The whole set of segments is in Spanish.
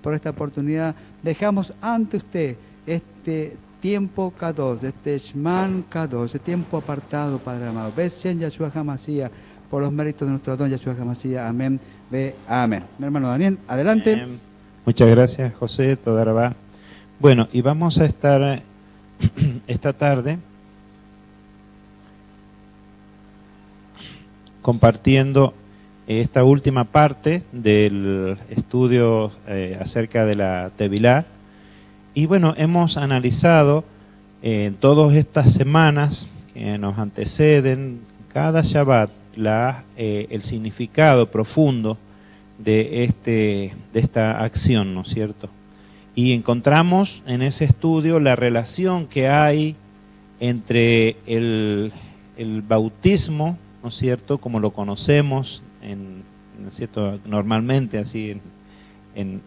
por esta oportunidad. Dejamos ante usted este tiempo K2, este Shman K2, este tiempo apartado, Padre amado. Beshen Yahshua HaMashiach, por los méritos de nuestro don Yahshua HaMashiach. Amén. Ve, amén. Mi hermano Daniel, adelante. Amén. Muchas gracias, José. Toda Rabá. Bueno, y vamos a estar esta tarde compartiendo esta última parte del estudio acerca de la Tevilá. Y bueno, hemos analizado en todas estas semanas que nos anteceden, cada Shabbat, el significado profundo de esta acción, ¿no es cierto? Y encontramos en ese estudio la relación que hay entre el bautismo, ¿no es cierto?, como lo conocemos, ¿no es cierto?, normalmente así en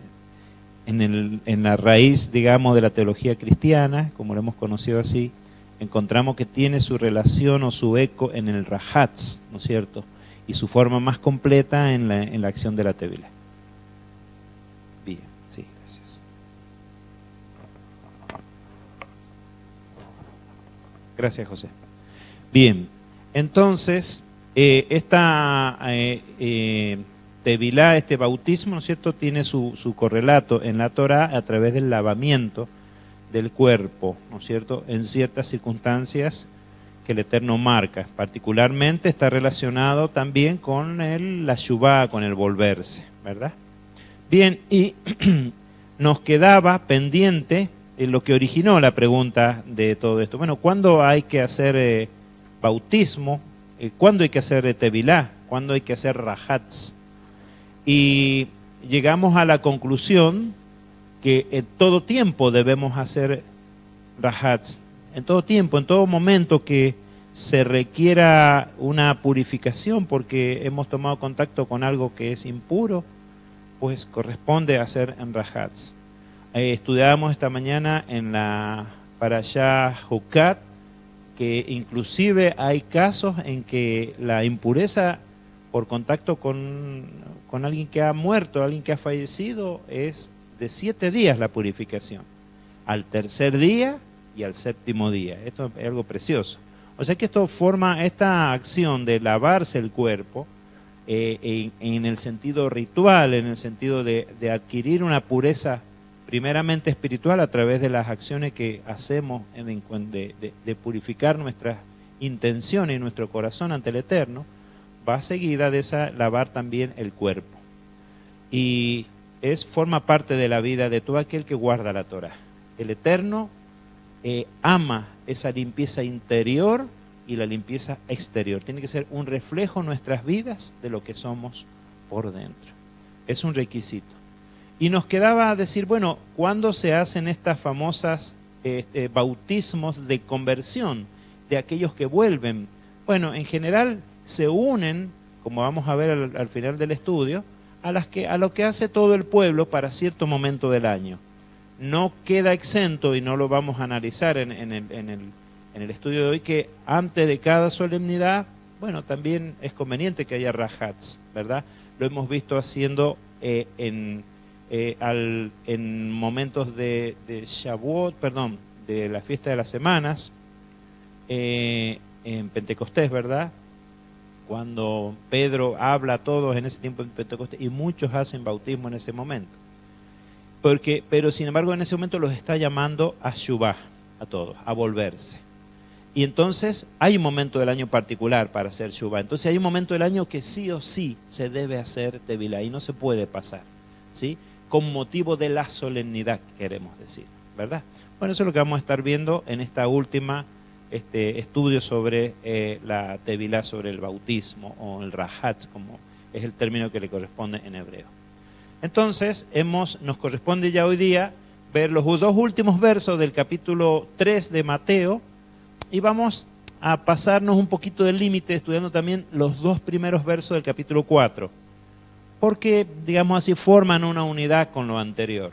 la raíz, digamos, de la teología cristiana, como lo hemos conocido así, encontramos que tiene su relación o su eco en el Rahatz, ¿no es cierto?, y su forma más completa en la acción de la Tevilá. Bien, sí, gracias. Gracias, José. Bien, entonces, esta Tevilá, este bautismo, ¿no es cierto?, tiene su correlato en la Torá a través del lavamiento del cuerpo, ¿no es cierto?, en ciertas circunstancias que el Eterno marca. Particularmente está relacionado también con la Shuvá, con el volverse, ¿verdad? Bien, y nos quedaba pendiente lo que originó la pregunta de todo esto. Bueno, ¿cuándo hay que hacer bautismo? ¿Cuándo hay que hacer Tevilá? ¿Cuándo hay que hacer Rahatz? Y llegamos a la conclusión que en todo tiempo debemos hacer Rahatz. En todo tiempo, en todo momento que se requiera una purificación porque hemos tomado contacto con algo que es impuro, pues corresponde hacer en Rahatz. Estudiábamos esta mañana en la Parashá Hukat que inclusive hay casos en que la impureza por contacto con alguien que ha muerto, alguien que ha fallecido, es de 7 días la purificación. Al tercer día y al séptimo día. Esto es algo precioso. O sea que esto forma esta acción de lavarse el cuerpo en el sentido ritual, en el sentido de adquirir una pureza primeramente espiritual a través de las acciones que hacemos de purificar nuestras intenciones y nuestro corazón ante el Eterno, va seguida de esa lavar también el cuerpo. Y forma parte de la vida de todo aquel que guarda la Torá. El Eterno ama esa limpieza interior y la limpieza exterior. Tiene que ser un reflejo en nuestras vidas de lo que somos por dentro. Es un requisito. Y nos quedaba decir, bueno, ¿cuándo se hacen estas famosas bautismos de conversión de aquellos que vuelven? Bueno, en general se unen, como vamos a ver al final del estudio, a lo que hace todo el pueblo para cierto momento del año. No queda exento, y no lo vamos a analizar en el estudio de hoy, que antes de cada solemnidad, bueno, también es conveniente que haya Rahatz, ¿verdad? Lo hemos visto haciendo en momentos de Shavuot, perdón, de la fiesta de las semanas, en Pentecostés, ¿verdad? Cuando Pedro habla a todos en ese tiempo en Pentecostés, y muchos hacen bautismo en ese momento. Pero sin embargo en ese momento los está llamando a Shuvah, a todos, a volverse. Y entonces hay un momento del año particular para hacer Shuvah. Entonces hay un momento del año que sí o sí se debe hacer Tevilá y no se puede pasar, ¿sí? Con motivo de la solemnidad, queremos decir, ¿verdad? Bueno, eso es lo que vamos a estar viendo en esta última estudio sobre la Tevilá, sobre el bautismo o el Rahatz, como es el término que le corresponde en hebreo. Entonces, nos corresponde ya hoy día ver los 2 últimos versos del capítulo 3 de Mateo, y vamos a pasarnos un poquito del límite estudiando también los 2 primeros versos del capítulo 4, porque, digamos así, forman una unidad con lo anterior.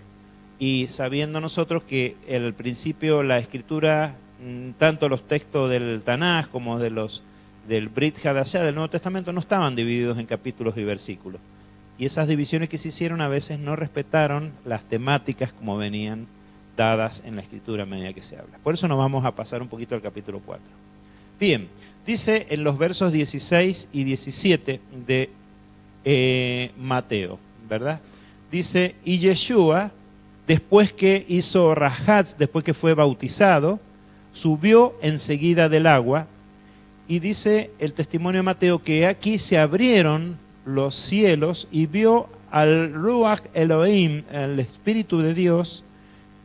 Y sabiendo nosotros que al principio la escritura, tanto los textos del Tanaj como del Brit Hadashah, del Nuevo Testamento, no estaban divididos en capítulos y versículos. y esas divisiones que se hicieron a veces no respetaron las temáticas como venían dadas en la Escritura a medida que se habla. Por eso nos vamos a pasar un poquito al capítulo 4. Bien, dice en los versos 16 y 17 de Mateo, ¿verdad? Dice, y Yeshua, después que hizo Rajatz, después que fue bautizado, subió enseguida del agua, y dice el testimonio de Mateo que aquí se abrieron los cielos y vio al Ruach Elohim, el Espíritu de Dios,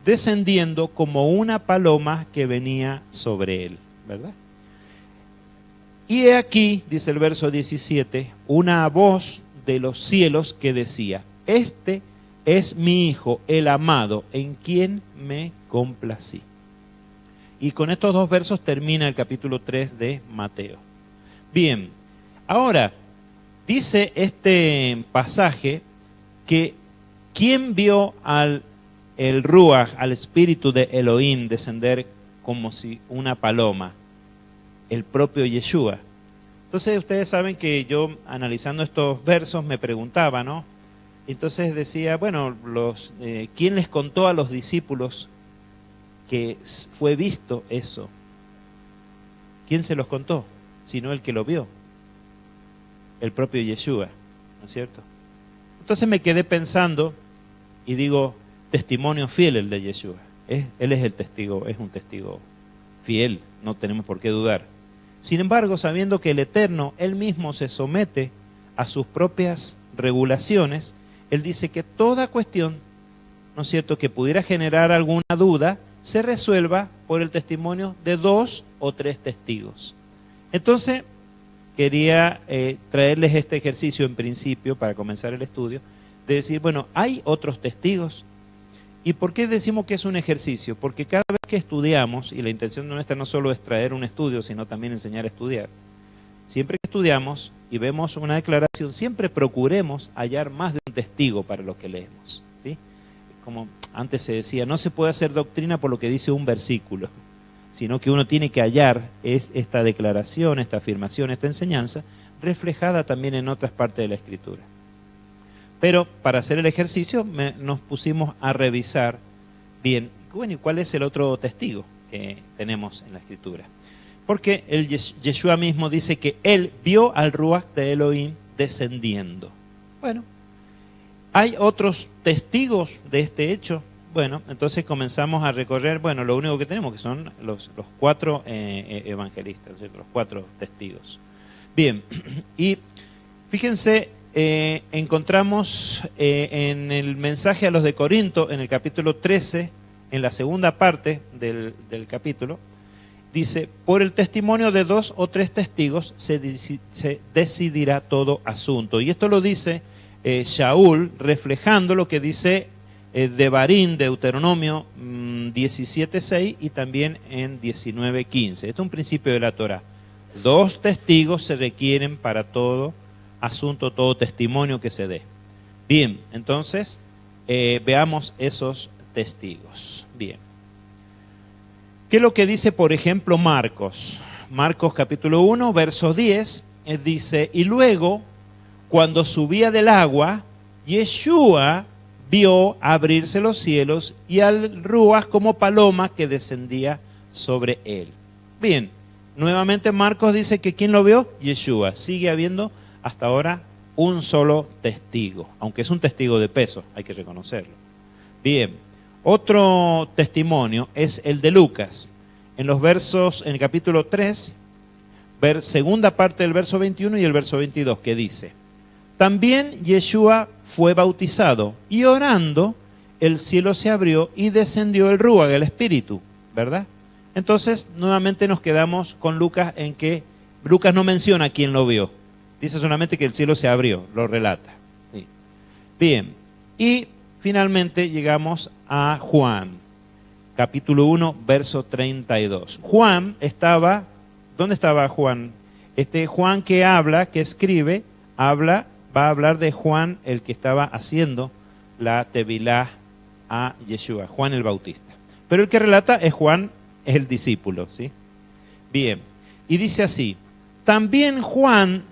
descendiendo como una paloma que venía sobre él, ¿verdad? Y he aquí, dice el verso 17, una voz de los cielos que decía, este es mi Hijo, el amado, en quien me complací. Y con estos dos versos termina el capítulo 3 de Mateo. Bien, ahora, dice este pasaje que ¿quién vio el Ruach, al Espíritu de Elohim, descender como si una paloma? El propio Yeshua. Entonces ustedes saben que yo analizando estos versos me preguntaba, ¿no? Entonces decía, bueno, ¿quién les contó a los discípulos que fue visto eso? ¿Quién se los contó? Sino el que lo vio, el propio Yeshua, ¿no es cierto? Entonces me quedé pensando y digo, testimonio fiel el de Yeshua. Él es el testigo, es un testigo fiel, no tenemos por qué dudar. Sin embargo, sabiendo que el Eterno, Él mismo se somete a sus propias regulaciones, Él dice que toda cuestión, ¿no es cierto?, que pudiera generar alguna duda, se resuelva por el testimonio de 2 o 3 testigos. Entonces, quería traerles este ejercicio en principio, para comenzar el estudio, de decir, bueno, ¿hay otros testigos? ¿Y por qué decimos que es un ejercicio? Porque cada vez que estudiamos, y la intención nuestra no solo es traer un estudio, sino también enseñar a estudiar, siempre que estudiamos y vemos una declaración, siempre procuremos hallar más de un testigo para lo que leemos, ¿sí? Como antes se decía, no se puede hacer doctrina por lo que dice un versículo, sino que uno tiene que hallar esta declaración, esta afirmación, esta enseñanza, reflejada también en otras partes de la Escritura. Pero para hacer el ejercicio nos pusimos a revisar bien, bueno, ¿y cuál es el otro testigo que tenemos en la Escritura? Porque el Yeshua mismo dice que él vio al Ruach de Elohim descendiendo. Bueno, ¿hay otros testigos de este hecho? Bueno, entonces comenzamos a recorrer, bueno, lo único que tenemos que son los 4 evangelistas, ¿cierto? Los 4 testigos. Bien, y fíjense, encontramos en el mensaje a los de Corinto, en el capítulo 13, en la segunda parte del capítulo, dice, por el testimonio de 2 o 3 testigos se decidirá todo asunto. Y esto lo dice Shaul, reflejando lo que dice Devarim, Deuteronomio 17:6 y también en 19:15. Este es un principio de la Torá. 2 testigos se requieren para todo asunto, todo testimonio que se dé. Bien, entonces veamos esos testigos. Bien. ¿Qué es lo que dice, por ejemplo, Marcos? Marcos capítulo 1, verso 10, dice, y luego, cuando subía del agua, Yeshua vio abrirse los cielos y al Ruach como paloma que descendía sobre él. Bien, nuevamente Marcos dice que ¿quién lo vio? Yeshua. Sigue habiendo hasta ahora un solo testigo, aunque es un testigo de peso, hay que reconocerlo. Bien, otro testimonio es el de Lucas. En los versos, en el capítulo 3, segunda parte del verso 21 y el verso 22, que dice, también Yeshua fue bautizado y orando el cielo se abrió y descendió el Ruach, el Espíritu, ¿verdad? Entonces nuevamente nos quedamos con Lucas en que Lucas no menciona quién lo vio, dice solamente que el cielo se abrió, lo relata. Sí. Bien, y finalmente llegamos a Juan, capítulo 1, verso 32. Juan estaba, ¿dónde estaba Juan? Juan que habla, que escribe, va a hablar de Juan, el que estaba haciendo la tevilá a Yeshua, Juan el Bautista. Pero el que relata es Juan, es el discípulo, ¿sí? Bien, y dice así, también Juan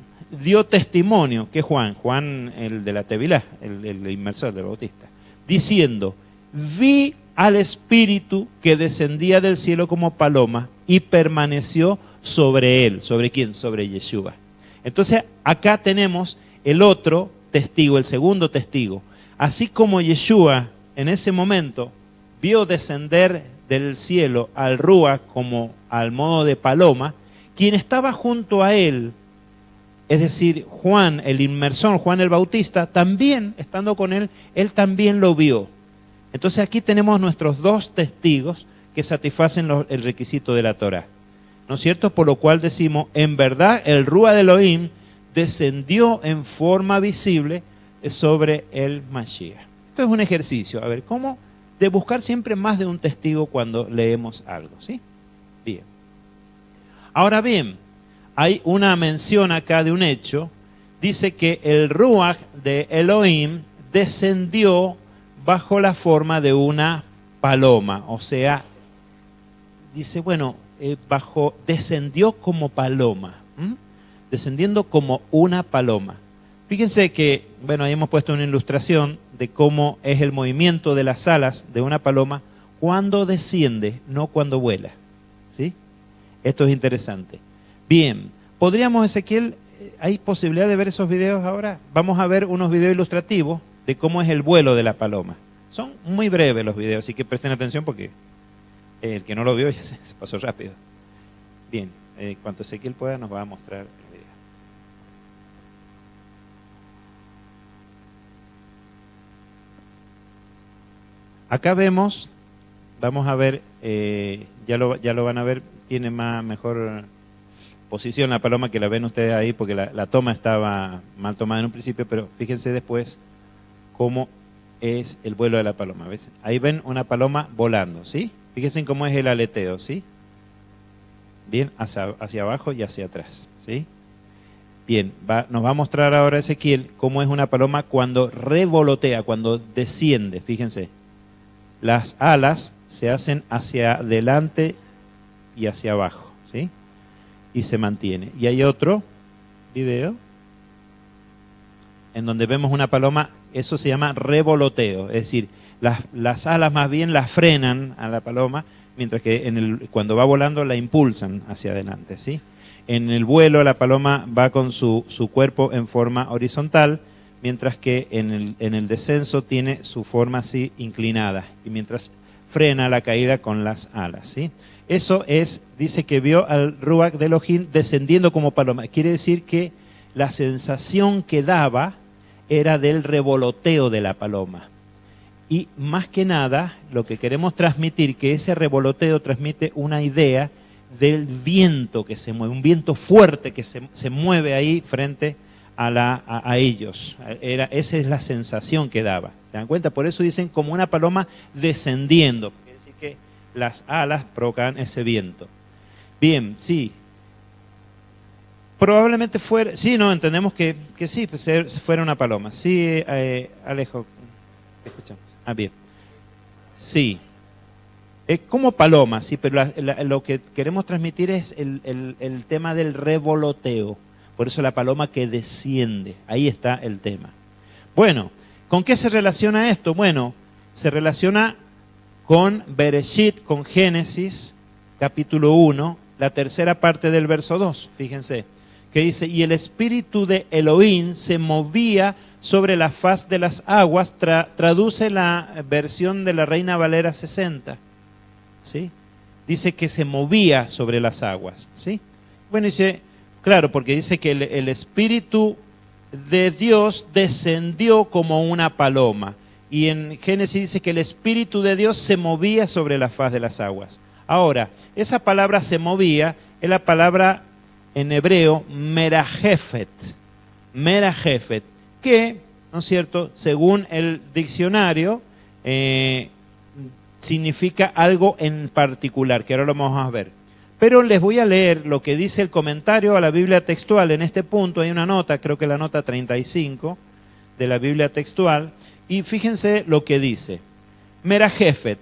dio testimonio, que Juan el de la Tevilá, el inmersor del Bautista, diciendo, vi al Espíritu que descendía del cielo como paloma y permaneció sobre él. ¿Sobre quién? Sobre Yeshua. Entonces acá tenemos el otro testigo, el segundo testigo. Así como Yeshua en ese momento vio descender del cielo al Rúa como al modo de paloma, quien estaba junto a él, es decir, Juan el inmersor, Juan el Bautista, también estando con él también lo vio. Entonces aquí tenemos nuestros dos testigos que satisfacen el requisito de la Torá, ¿no es cierto? Por lo cual decimos, en verdad el Rúa de Elohim descendió en forma visible sobre el Mashiach. Esto es un ejercicio, a ver, ¿cómo? De buscar siempre más de un testigo cuando leemos algo, ¿sí? Bien. Ahora bien, hay una mención acá de un hecho, dice que el Ruach de Elohim descendió bajo la forma de una paloma, o sea, dice, bueno, descendió como paloma, descendiendo como una paloma. Fíjense que, bueno, ahí hemos puesto una ilustración de cómo es el movimiento de las alas de una paloma cuando desciende, no cuando vuela, ¿sí? Esto es interesante. Bien, podríamos, Ezequiel, ¿hay posibilidad de ver esos videos ahora? Vamos a ver unos videos ilustrativos de cómo es el vuelo de la paloma. Son muy breves los videos, así que presten atención porque el que no lo vio ya se pasó rápido. Bien, cuando Ezequiel pueda nos va a mostrar el video. Acá vemos, vamos a ver, ya lo van a ver, tiene mejor posición la paloma que la ven ustedes ahí porque la toma estaba mal tomada en un principio, pero fíjense después cómo es el vuelo de la paloma. ¿Ves? Ahí ven una paloma volando, ¿sí? Fíjense cómo es el aleteo, ¿sí? Bien, hacia abajo y hacia atrás, ¿sí? Bien, nos va a mostrar ahora Ezequiel cómo es una paloma cuando revolotea, cuando desciende, fíjense. Las alas se hacen hacia adelante y hacia abajo, ¿sí? Y se mantiene. Y hay otro video en donde vemos una paloma, eso se llama revoloteo, es decir, las alas más bien las frenan a la paloma, mientras que cuando va volando la impulsan hacia adelante, ¿sí? En el vuelo la paloma va con su cuerpo en forma horizontal, mientras que en el descenso tiene su forma así inclinada, y mientras frena la caída con las alas, ¿sí? Eso dice que vio al Ruach de Elohim descendiendo como paloma. Quiere decir que la sensación que daba era del revoloteo de la paloma. Y más que nada, lo que queremos transmitir, que ese revoloteo transmite una idea del viento que se mueve, un viento fuerte que se mueve ahí frente a ellos. Esa es la sensación que daba. ¿Se dan cuenta? Por eso dicen como una paloma descendiendo. Quiere decir que las alas provocan ese viento. Bien, sí. Probablemente fuera, sí, no, entendemos que sí, pues fuera una paloma. Sí, Alejo, ¿te escuchamos? Ah, bien. Sí. Es como paloma, sí, pero lo que queremos transmitir es el tema del revoloteo. Por eso la paloma que desciende. Ahí está el tema. Bueno, ¿con qué se relaciona esto? Bueno, se relaciona con Bereshit, con Génesis, capítulo 1, la tercera parte del verso 2. Fíjense, que dice, y el espíritu de Elohim se movía sobre la faz de las aguas, traduce la versión de la Reina Valera 60, ¿sí? Dice que se movía sobre las aguas, ¿sí? Bueno, dice, claro, porque dice que el espíritu de Dios descendió como una paloma, y en Génesis dice que el espíritu de Dios se movía sobre la faz de las aguas. Ahora, esa palabra se movía es la palabra en hebreo merajefet, que, ¿no es cierto?, según el diccionario, significa algo en particular, que ahora lo vamos a ver. Pero les voy a leer lo que dice el comentario a la Biblia textual. En este punto hay una nota, creo que la nota 35 de la Biblia textual, y fíjense lo que dice. Merajefet,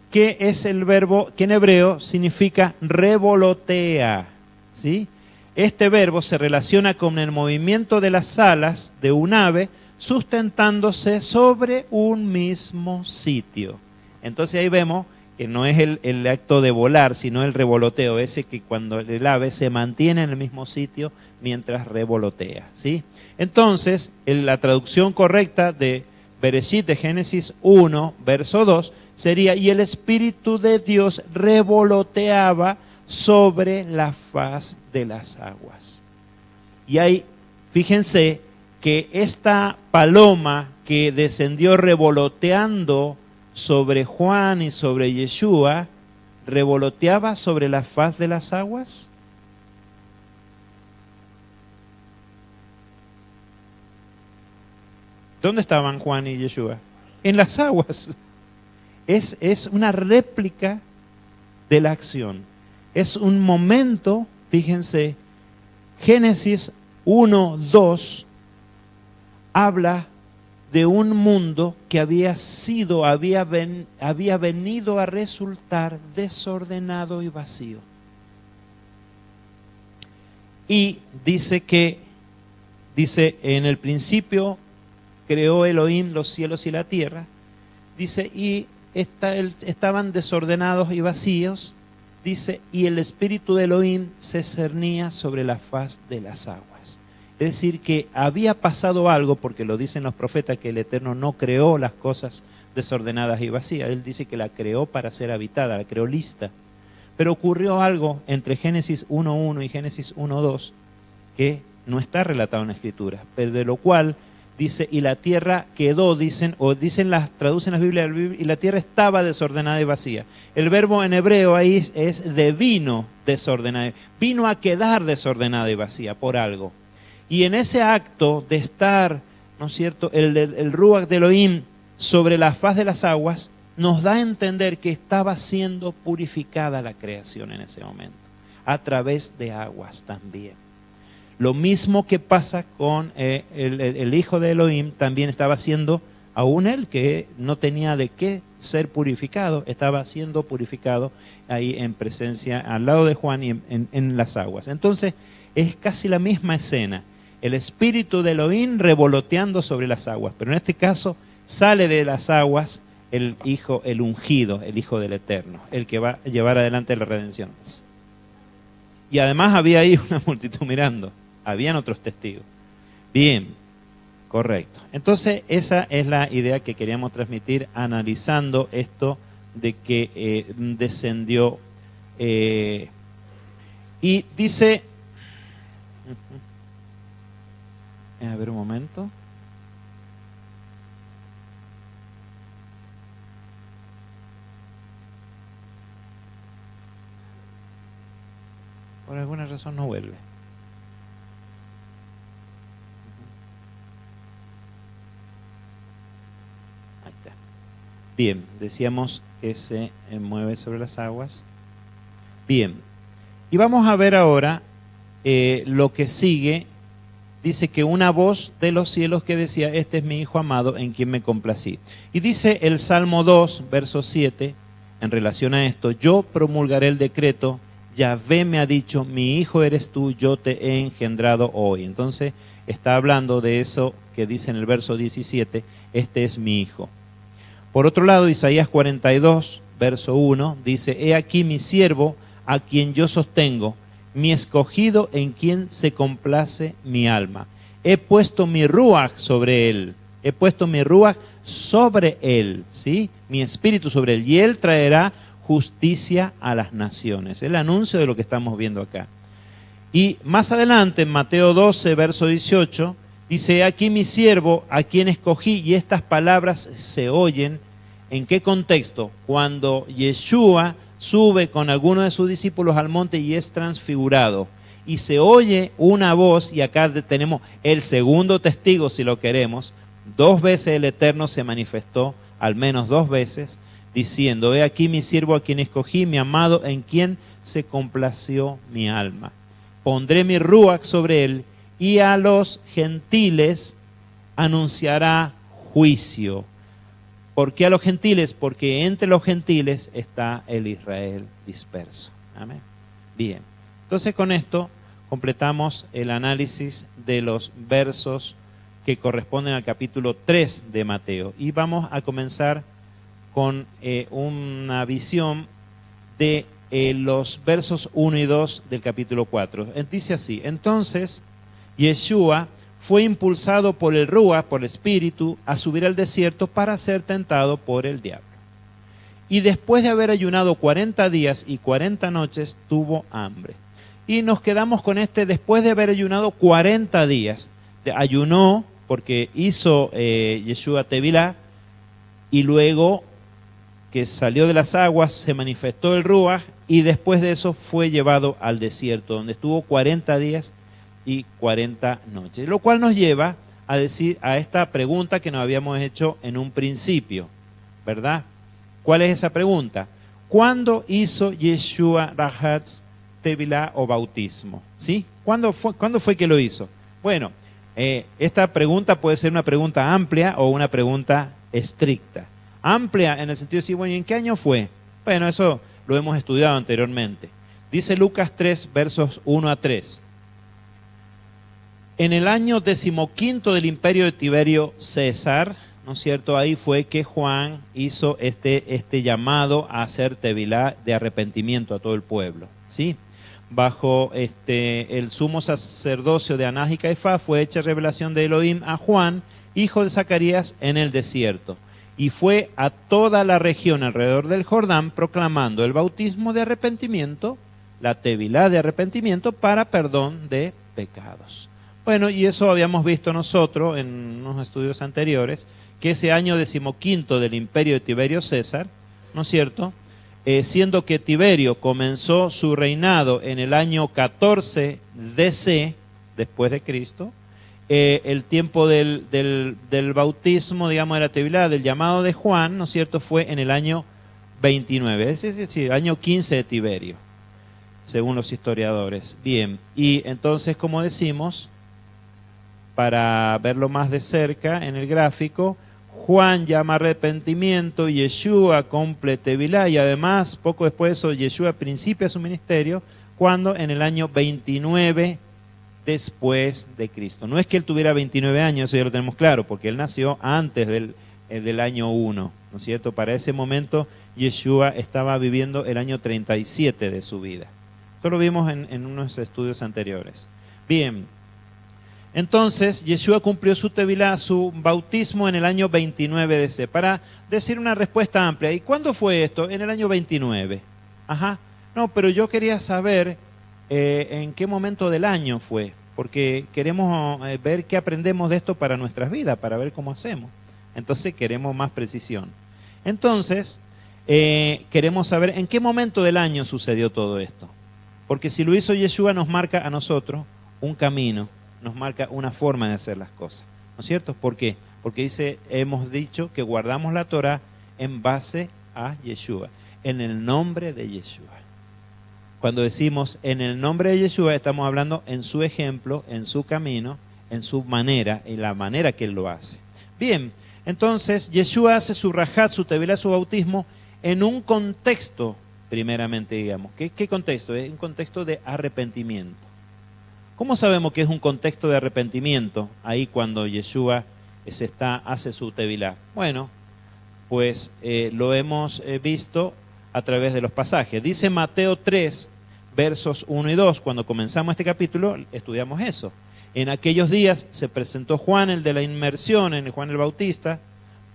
que es el verbo que en hebreo significa revolotea, ¿sí? este verbo se relaciona con el movimiento de las alas de un ave sustentándose sobre un mismo sitio. Entonces ahí vemos que no es el acto de volar, sino el revoloteo, ese que cuando el ave se mantiene en el mismo sitio mientras revolotea, ¿sí? Entonces, la traducción correcta de Bereshit, de Génesis 1, verso 2, sería: y el Espíritu de Dios revoloteaba sobre la faz de las aguas. Y ahí, fíjense que esta paloma que descendió revoloteando sobre Juan y sobre Yeshua, ¿revoloteaba sobre la faz de las aguas? ¿Dónde estaban Juan y Yeshua? En las aguas. Es una réplica de la acción. Es un momento, fíjense, Génesis 1, 2, habla de un mundo que había venido a resultar desordenado y vacío. Y dice en el principio creó Elohim los cielos y la tierra, dice, y estaban desordenados y vacíos, dice, y el espíritu de Elohim se cernía sobre la faz de las aguas. Es decir, que había pasado algo, porque lo dicen los profetas, que el Eterno no creó las cosas desordenadas y vacías. Él dice que la creó para ser habitada, la creó lista. Pero ocurrió algo entre Génesis 1.1 y Génesis 1.2 que no está relatado en la Escritura, pero de lo cual dice, y la tierra quedó, traducen las Biblias, y la tierra estaba desordenada y vacía. El verbo en hebreo ahí es de vino desordenada, vino a quedar desordenada y vacía por algo. Y en ese acto de estar, ¿no es cierto?, el Ruach de Elohim sobre la faz de las aguas, nos da a entender que estaba siendo purificada la creación en ese momento, a través de aguas también. Lo mismo que pasa con el Hijo de Elohim, también estaba siendo, aún él que no tenía de qué ser purificado, estaba siendo purificado ahí en presencia, al lado de Juan y en las aguas. Entonces, es casi la misma escena. El Espíritu de Elohim revoloteando sobre las aguas, pero en este caso sale de las aguas el Hijo, el ungido, el Hijo del Eterno, el que va a llevar adelante la redención. Y además había ahí una multitud mirando, habían otros testigos. Bien, correcto. Entonces esa es la idea que queríamos transmitir analizando esto de que descendió. Y dice, a ver un momento. Por alguna razón no vuelve. Ahí está. Bien, decíamos que se mueve sobre las aguas. Bien, y vamos a ver ahora lo que sigue. Dice que una voz de los cielos que decía, este es mi Hijo amado en quien me complací. Y dice el Salmo 2, verso 7, en relación a esto, yo promulgaré el decreto, Yahvé me ha dicho, mi hijo eres tú, yo te he engendrado hoy. Entonces está hablando de eso que dice en el verso 17, este es mi hijo. Por otro lado, Isaías 42, verso 1, dice, he aquí mi siervo a quien yo sostengo, mi escogido en quien se complace mi alma. He puesto mi ruach sobre él, he puesto mi ruach sobre él, ¿sí? Mi espíritu sobre él, y él traerá justicia a las naciones. El anuncio de lo que estamos viendo acá. Y más adelante, en Mateo 12, verso 18, dice, aquí mi siervo, a quien escogí, y estas palabras se oyen, ¿en qué contexto? Cuando Yeshua sube con algunos de sus discípulos al monte y es transfigurado. Y se oye una voz, y acá tenemos el segundo testigo, si lo queremos. 2 veces el Eterno se manifestó, al menos 2 veces, diciendo, he aquí mi siervo a quien escogí, mi amado, en quien se complació mi alma. Pondré mi ruach sobre él, y a los gentiles anunciará juicio. ¿Por qué a los gentiles? Porque entre los gentiles está el Israel disperso. Amén. Bien. Entonces con esto completamos el análisis de los versos que corresponden al capítulo 3 de Mateo. Y vamos a comenzar con una visión de los versos 1 y 2 del capítulo 4. Dice así: entonces Yeshua fue impulsado por el Ruach, por el Espíritu, a subir al desierto para ser tentado por el diablo. Y después de haber ayunado 40 días y 40 noches, tuvo hambre. Y nos quedamos con después de haber ayunado 40 días. Ayunó porque hizo Yeshua Tevilá, y luego que salió de las aguas se manifestó el Ruach, y después de eso fue llevado al desierto, donde estuvo 40 días y 40 noches. Lo cual nos lleva a decir a esta pregunta que nos habíamos hecho en un principio, ¿verdad? ¿Cuál es esa pregunta? ¿Cuándo hizo Yeshua Rahatz Tevilá o bautismo? ¿Sí? ¿Cuándo fue que lo hizo? Bueno, esta pregunta puede ser una pregunta amplia o una pregunta estricta. Amplia en el sentido de decir, bueno, ¿y en qué año fue? Bueno, eso lo hemos estudiado anteriormente. Dice Lucas 3, versos 1 a 3. En el año 15 del imperio de Tiberio César, ¿no es cierto? Ahí fue que Juan hizo este llamado a hacer tevilá de arrepentimiento a todo el pueblo, ¿sí? Bajo el sumo sacerdocio de Anás y Caifás fue hecha revelación de Elohim a Juan, hijo de Zacarías, en el desierto. Y fue a toda la región alrededor del Jordán proclamando el bautismo de arrepentimiento, la tevilá de arrepentimiento para perdón de pecados. Bueno, y eso habíamos visto nosotros en unos estudios anteriores, que ese año 15 del imperio de Tiberio César, ¿no es cierto?, siendo que Tiberio comenzó su reinado en el año 14 DC, después de Cristo, el tiempo del bautismo, digamos, de la tevilá, del llamado de Juan, ¿no es cierto?, fue en el año 29, es decir, el año 15 de Tiberio, según los historiadores. Bien, y entonces, como decimos, para verlo más de cerca en el gráfico, Juan llama arrepentimiento, Yeshua cumple tevilá, y además, poco después de eso, Yeshua principia su ministerio, cuando en el año 29 después de Cristo. No es que él tuviera 29 años, eso ya lo tenemos claro, porque él nació antes del año 1, ¿no es cierto? Para ese momento, Yeshua estaba viviendo el año 37 de su vida. Esto lo vimos en unos estudios anteriores. Bien. Entonces, Yeshua cumplió su tevilá, su bautismo en el año 29 DC. Para decir una respuesta amplia, ¿y cuándo fue esto? En el año 29. Ajá. No, pero yo quería saber en qué momento del año fue, porque queremos ver qué aprendemos de esto para nuestras vidas, para ver cómo hacemos. Entonces, queremos más precisión. Entonces, queremos saber en qué momento del año sucedió todo esto. Porque si lo hizo Yeshua, nos marca a nosotros un camino, nos marca una forma de hacer las cosas, ¿no es cierto? ¿Por qué? Porque hemos dicho que guardamos la Torah en base a Yeshua, en el nombre de Yeshua. Cuando decimos en el nombre de Yeshua, estamos hablando en su ejemplo, en su camino, en su manera, en la manera que él lo hace. Bien, entonces Yeshua hace su rajat, su tevilá, su bautismo en un contexto, primeramente, digamos. ¿Qué contexto? Es un contexto de arrepentimiento. ¿Cómo sabemos que es un contexto de arrepentimiento ahí cuando Yeshua hace su tevilá? Bueno, pues lo hemos visto a través de los pasajes. Dice Mateo 3, versos 1 y 2, cuando comenzamos este capítulo estudiamos eso. En aquellos días se presentó Juan, el de la inmersión, en Juan el Bautista,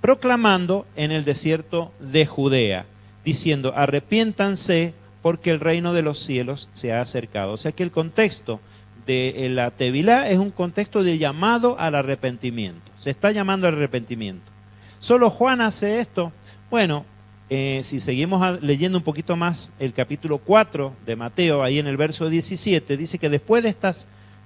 proclamando en el desierto de Judea, diciendo, arrepiéntanse porque el reino de los cielos se ha acercado. O sea que el contexto de la tevilá es un contexto de llamado al arrepentimiento. Se está llamando al arrepentimiento. ¿Solo Juan hace esto? Bueno, si seguimos leyendo un poquito más el capítulo 4 de Mateo, ahí en el verso 17, dice que después de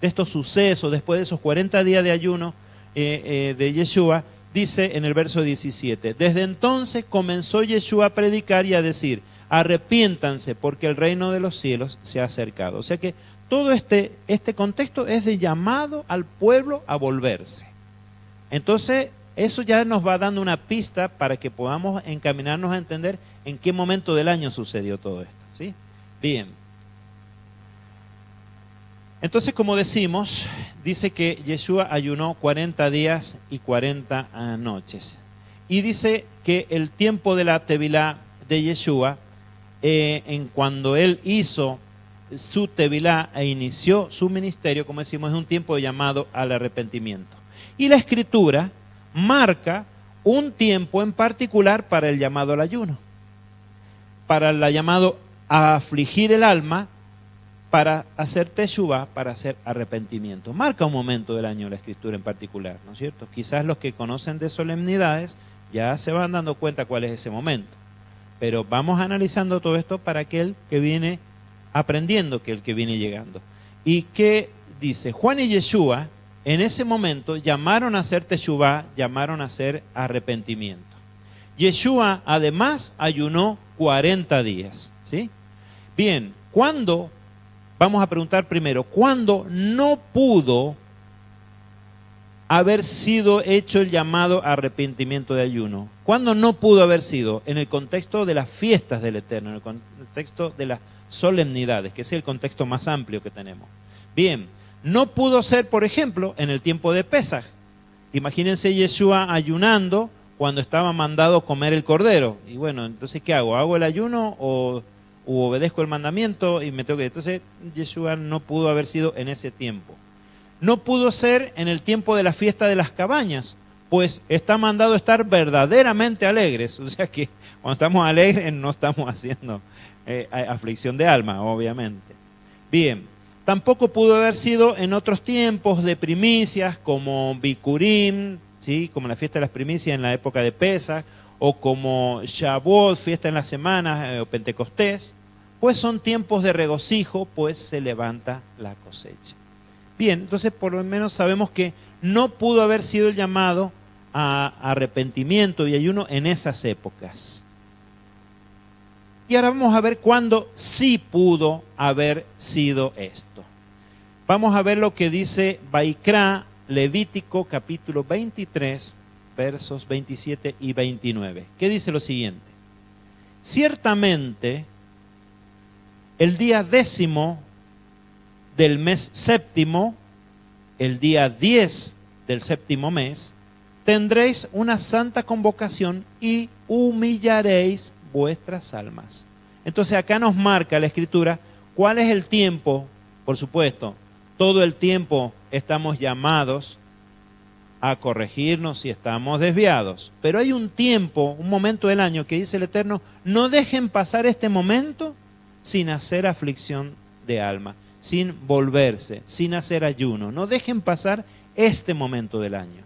estos sucesos, después de esos 40 días de ayuno de Yeshua, dice en el verso 17, desde entonces comenzó Yeshua a predicar y a decir, arrepiéntanse porque el reino de los cielos se ha acercado. O sea que todo este contexto es de llamado al pueblo a volverse. Entonces, eso ya nos va dando una pista para que podamos encaminarnos a entender en qué momento del año sucedió todo esto, ¿sí? Bien. Entonces, como decimos, dice que Yeshua ayunó 40 días y 40 noches. Y dice que el tiempo de la Tevilá de Yeshua, en cuando él hizo su Tevilá e inició su ministerio, como decimos, es un tiempo llamado al arrepentimiento. Y la Escritura marca un tiempo en particular para el llamado al ayuno, para el llamado a afligir el alma, para hacer teshuvá, para hacer arrepentimiento. Marca un momento del año la Escritura en particular, ¿no es cierto? Quizás los que conocen de solemnidades ya se van dando cuenta cuál es ese momento. Pero vamos analizando todo esto para aquel que viene aprendiendo, que el que viene llegando. ¿Y qué dice? Juan y Yeshua en ese momento llamaron a hacer teshuvá, llamaron a hacer arrepentimiento. Yeshua además ayunó 40 días, ¿sí? Bien, ¿cuándo? Vamos a preguntar primero, ¿cuándo no pudo haber sido hecho el llamado arrepentimiento de ayuno? ¿Cuándo no pudo haber sido? En el contexto de las fiestas del Eterno, en el contexto de las solemnidades, que es el contexto más amplio que tenemos. Bien, no pudo ser, por ejemplo, en el tiempo de Pesaj. Imagínense Yeshua ayunando cuando estaba mandado comer el cordero. Y bueno, entonces, ¿qué hago? ¿Hago el ayuno o obedezco el mandamiento y me tengo que...? Entonces, Yeshua no pudo haber sido en ese tiempo. No pudo ser en el tiempo de la fiesta de las cabañas, pues está mandado estar verdaderamente alegres. O sea que cuando estamos alegres no estamos haciendo aflicción de alma, obviamente. Bien, tampoco pudo haber sido en otros tiempos de primicias como Bikurim, ¿sí? Como la fiesta de las primicias en la época de Pesaj, o como Shavuot, fiesta en las semanas, o Pentecostés, pues son tiempos de regocijo, pues se levanta la cosecha. Bien, entonces por lo menos sabemos que no pudo haber sido el llamado a arrepentimiento y ayuno en esas épocas. Y ahora vamos a ver cuándo sí pudo haber sido esto. Vamos a ver lo que dice Vaikra, Levítico capítulo 23, versos 27 y 29. ¿Qué dice lo siguiente? Ciertamente, el día 10 del mes séptimo, el día 10 del séptimo mes, tendréis una santa convocación y humillaréis vuestras almas. Entonces acá nos marca la Escritura cuál es el tiempo. Por supuesto, todo el tiempo estamos llamados a corregirnos si estamos desviados. Pero hay un tiempo, un momento del año que dice el Eterno, no dejen pasar este momento sin hacer aflicción de alma, sin volverse, sin hacer ayuno. No dejen pasar este momento del año.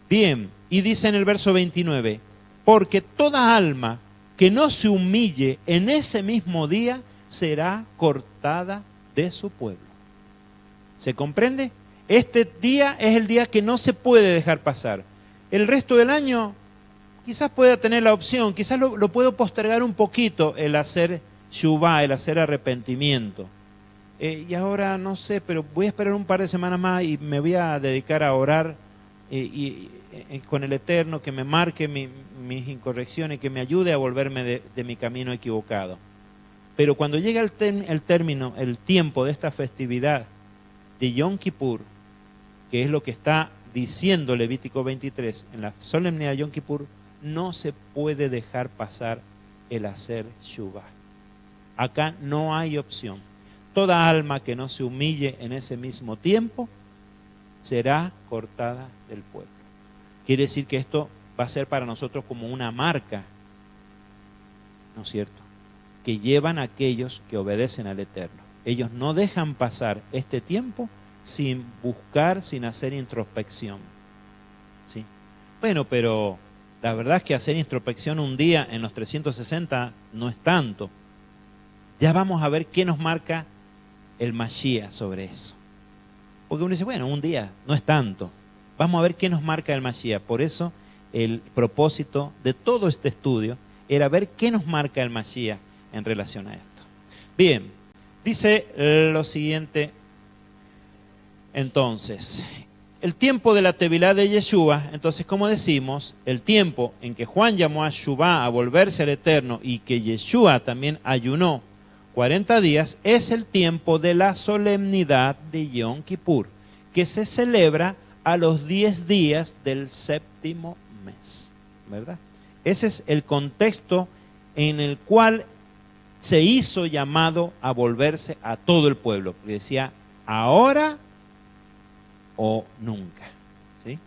Bien, y dice en el verso 29, porque toda alma que no se humille en ese mismo día será cortada de su pueblo. ¿Se comprende? Este día es el día que no se puede dejar pasar. El resto del año quizás pueda tener la opción, quizás lo puedo postergar un poquito el hacer shuvá, el hacer arrepentimiento. Y ahora no sé, pero voy a esperar un par de semanas más y me voy a dedicar a orar con el Eterno, que me marque mis incorrecciones, que me ayude a volverme de mi camino equivocado. Pero cuando llega el término, el tiempo de esta festividad de Yom Kippur, que es lo que está diciendo Levítico 23, en la solemnidad de Yom Kippur, no se puede dejar pasar el hacer shuvá. Acá no hay opción. Toda alma que no se humille en ese mismo tiempo será cortada del pueblo. Quiere decir que esto va a ser para nosotros como una marca, ¿no es cierto?, que llevan a aquellos que obedecen al Eterno. Ellos no dejan pasar este tiempo sin buscar, sin hacer introspección. ¿Sí? Bueno, pero la verdad es que hacer introspección un día en los 360 no es tanto. Ya vamos a ver qué nos marca el Mashiach sobre eso. Porque uno dice, bueno, un día no es tanto. Vamos a ver qué nos marca el Mashiach. Por eso el propósito de todo este estudio era ver qué nos marca el Mashiach en relación a esto. Bien, dice lo siguiente. Entonces, el tiempo de la Tevilá de Yeshua, entonces como decimos, el tiempo en que Juan llamó a Shuvá a volverse al Eterno y que Yeshua también ayunó 40 días, es el tiempo de la solemnidad de Yom Kippur, que se celebra a los 10 días del séptimo mes, ¿verdad? Ese es el contexto en el cual se hizo llamado a volverse a todo el pueblo. Que decía, ahora o nunca. ¿Sí?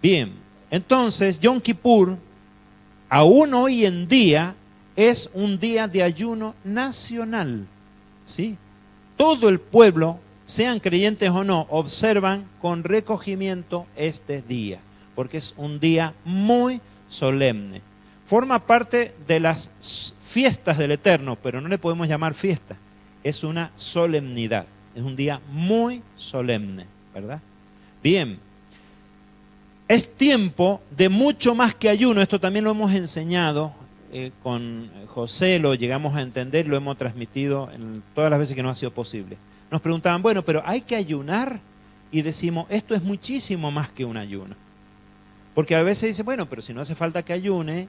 Bien, entonces Yom Kippur, aún hoy en día, es un día de ayuno nacional. ¿Sí? Todo el pueblo, sean creyentes o no, observan con recogimiento este día, porque es un día muy solemne. Forma parte de las fiestas del Eterno, pero no le podemos llamar fiesta. Es una solemnidad. Es un día muy solemne, ¿verdad? Bien. Es tiempo de mucho más que ayuno. Esto también lo hemos enseñado con José, lo llegamos a entender, lo hemos transmitido en todas las veces que no ha sido posible. Nos preguntaban, bueno, pero ¿hay que ayunar? Y decimos, esto es muchísimo más que un ayuno. Porque a veces dice, bueno, pero si no hace falta que ayune,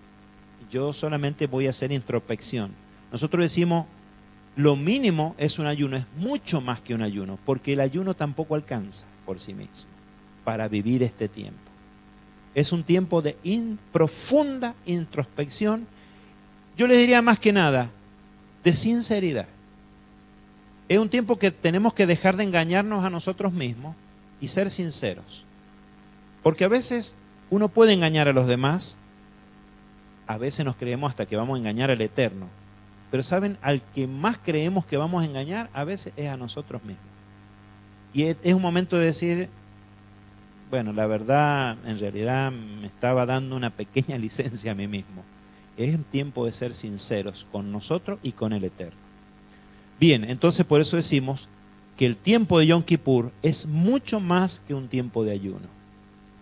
yo solamente voy a hacer introspección. Nosotros decimos, lo mínimo es un ayuno, es mucho más que un ayuno, porque el ayuno tampoco alcanza por sí mismo para vivir este tiempo. Es un tiempo de profunda introspección. Yo les diría más que nada, de sinceridad. Es un tiempo que tenemos que dejar de engañarnos a nosotros mismos y ser sinceros. Porque a veces uno puede engañar a los demás, a veces nos creemos hasta que vamos a engañar al Eterno. Pero ¿saben? Al que más creemos que vamos a engañar, a veces es a nosotros mismos. Y es un momento de decir, bueno, la verdad, en realidad me estaba dando una pequeña licencia a mí mismo. Es un tiempo de ser sinceros con nosotros y con el Eterno. Bien, entonces por eso decimos que el tiempo de Yom Kippur es mucho más que un tiempo de ayuno.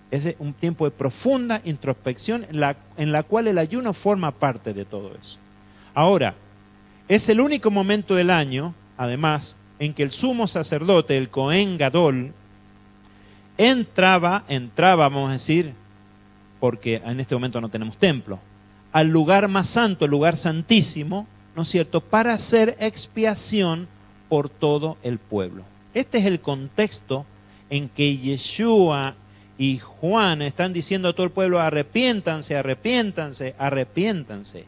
Es un tiempo de profunda introspección en la cual el ayuno forma parte de todo eso. Ahora, es el único momento del año, además, en que el sumo sacerdote, el Cohen Gadol, entraba, vamos a decir, porque en este momento no tenemos templo, al lugar más santo, el lugar santísimo, ¿no es cierto?, para hacer expiación por todo el pueblo. Este es el contexto en que Yeshua y Juan están diciendo a todo el pueblo, arrepiéntanse, arrepiéntanse, arrepiéntanse,